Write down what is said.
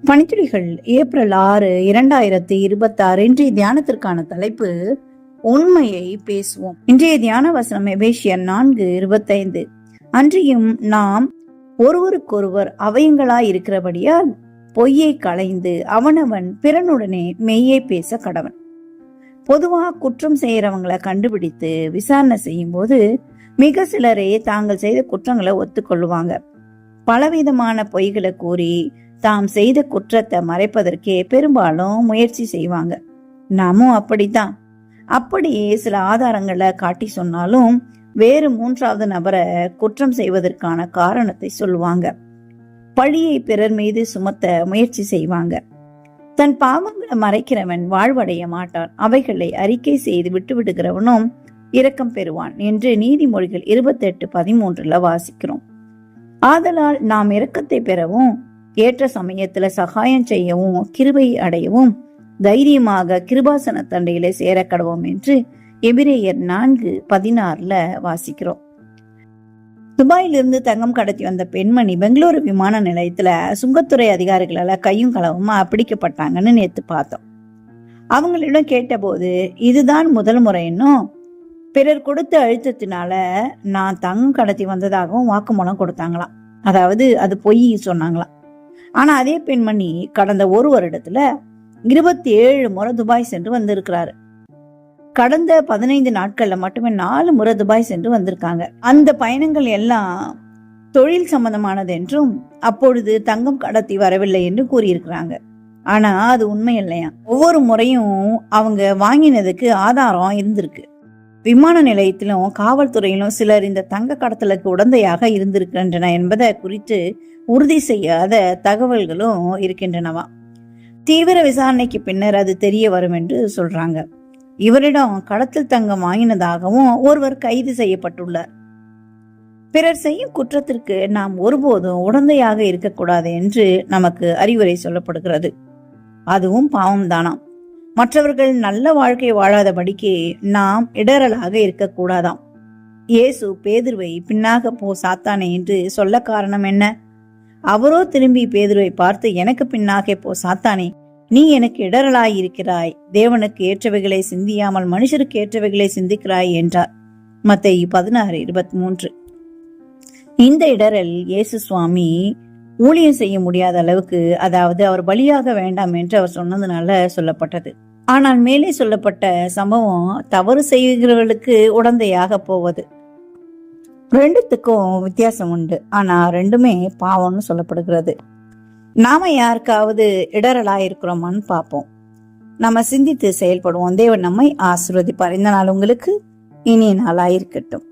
பனித்துளிகள் April 6, 2026. இன்றைய தியானத்திற்கான தலைப்பு உண்மையை பேசுவோம். இன்றைய தியான வசனம் எபேசியர் 4:25. அன்றியும் நாம் ஒருவருக்கொருவர் அவயங்களாய் இருக்கிறபடியால் பொய்யை களைந்து அவனவன் பிறனுடனே மெய்யை பேச கடவன். பொதுவாக குற்றம் செய்யறவங்களை கண்டுபிடித்து விசாரணை செய்யும் போது மிக சிலரே தாங்கள் செய்த குற்றங்களை ஒத்துக்கொள்ளுவாங்க. பலவிதமான பொய்களை கூறி தாம் செய்த குற்றத்தை மறைப்பதற்கே பெரும்பாலும் முயற்சி செய்வாங்க. நாமும் அப்படித்தான். அப்படியே சில ஆதாரங்களை காட்டி சொன்னாலும் வேறு மூன்றாவது நபரை குற்றம் செய்வதற்கான காரணத்தை சொல்லுவாங்க. பழியை பிறர் மீது சுமத்த முயற்சி செய்வாங்க. தன் பாவங்களை மறைக்கிறவன் வாழ்வடைய மாட்டான், அவைகளை அறிக்கை செய்து விட்டு விடுகிறவனும் இரக்கம் பெறுவான் என்று நீதிமொழிகள் 28:13 வாசிக்கிறோம். ஆதலால் நாம் இரக்கத்தை பெறவும் ஏற்ற சமயத்துல சகாயம் செய்யவும் கிருபை அடையவும் தைரியமாக கிருபாசன தண்டையில சேர கடவோம் என்று எபிரேயர் 4:16 வாசிக்கிறோம். துபாயிலிருந்து தங்கம் கடத்தி வந்த பெண்மணி பெங்களூரு விமான நிலையத்துல சுங்கத்துறை அதிகாரிகளால கையும் களவுமா பிடிக்கப்பட்டாங்கன்னு நேத்து பார்த்தோம். அவங்களிடம் கேட்டபோது இதுதான் முதல் முறைன்னும் பிறர் கொடுத்த அழுத்தத்தினால நான் தங்கம் கடத்தி வந்ததாகவும் வாக்குமூலம் கொடுத்தாங்களாம். அதாவது அது பொய் சொன்னாங்களாம். ஆனா அதே பெண்மணி கடந்த ஒரு வருடத்துல 27 முறை துபாய் சென்று வந்திருக்கிறாரு. கடந்த 15 நாட்கள்ல மட்டுமே 4 முறை துபாய் சென்று வந்திருக்காங்க. அந்த பயணங்கள் எல்லாம் தொழில் சம்பந்தமானது என்றும் அப்பொழுது தங்கம் கடத்தி வரவில்லை என்று கூறியிருக்கிறாங்க. ஆனா அது உண்மை இல்லையா. ஒவ்வொரு முறையும் அவங்க வாங்கினதுக்கு ஆதாரம் இருந்திருக்கு. விமான நிலையத்திலும் காவல்துறையிலும் சிலர் இந்த தங்க கடத்தலுக்கு உடந்தையாக இருந்திருக்கின்றன என்பதை குறித்து உறுதி செய்யாத தகவல்களும் இருக்கின்றனவா. தீவிர விசாரணைக்கு பின்னர் அது தெரிய வரும் என்று சொல்றாங்க. இவரிடம் கடத்தல் தங்கம் வாங்கினதாகவும் ஒருவர் கைது செய்யப்பட்டுள்ளார். பிறர் செய்யும் குற்றத்திற்கு நாம் ஒருபோதும் உடந்தையாக இருக்கக்கூடாது என்று நமக்கு அறிவுரை சொல்லப்படுகிறது. அதுவும் பாவம் தானாம். மற்றவர்கள் நல்ல வாழ்க்கை வாழாதபடிக்கு நாம் இடரலாக இருக்கக்கூடாதாம். இயேசு பேதுருவை பின்னாக போ சாத்தானே என்று சொல்ல காரணம் என்ன? அவரோ திரும்பி பேதுருவை பார்த்து எனக்கு பின்னாக போ சாத்தானே, நீ எனக்கு இடரலாயிருக்கிறாய், தேவனுக்கு ஏற்றவைகளை சிந்தியாமல் மனுஷருக்கு ஏற்றவைகளை சிந்திக்கிறாய் என்றார். மத்தேயு 16:23. இந்த இடரல் இயேசு சுவாமி ஊழியம் செய்ய முடியாத அளவுக்கு, அதாவது அவர் பலியாக வேண்டாம் என்று அவர் சொன்னதுனால சொல்லப்பட்டது. ஆனால் மேலே சொல்லப்பட்ட சம்பவம் தவறு செய்கிறவர்களுக்கு உடந்தையாக போவது. ரெண்டுத்துக்கும் வித்தியாசம் உண்டு. ஆனா ரெண்டுமே பாவம்னு சொல்லப்படுகிறது. நாம யாருக்காவது இடரலா இருக்கிறோமான்னு பார்ப்போம். நம்ம சிந்தித்து செயல்படுவோம். தேவன் நம்மை ஆசீர்வதிப்பார். இந்த நாள் உங்களுக்கு இனிய நாளாயிருக்கட்டும்.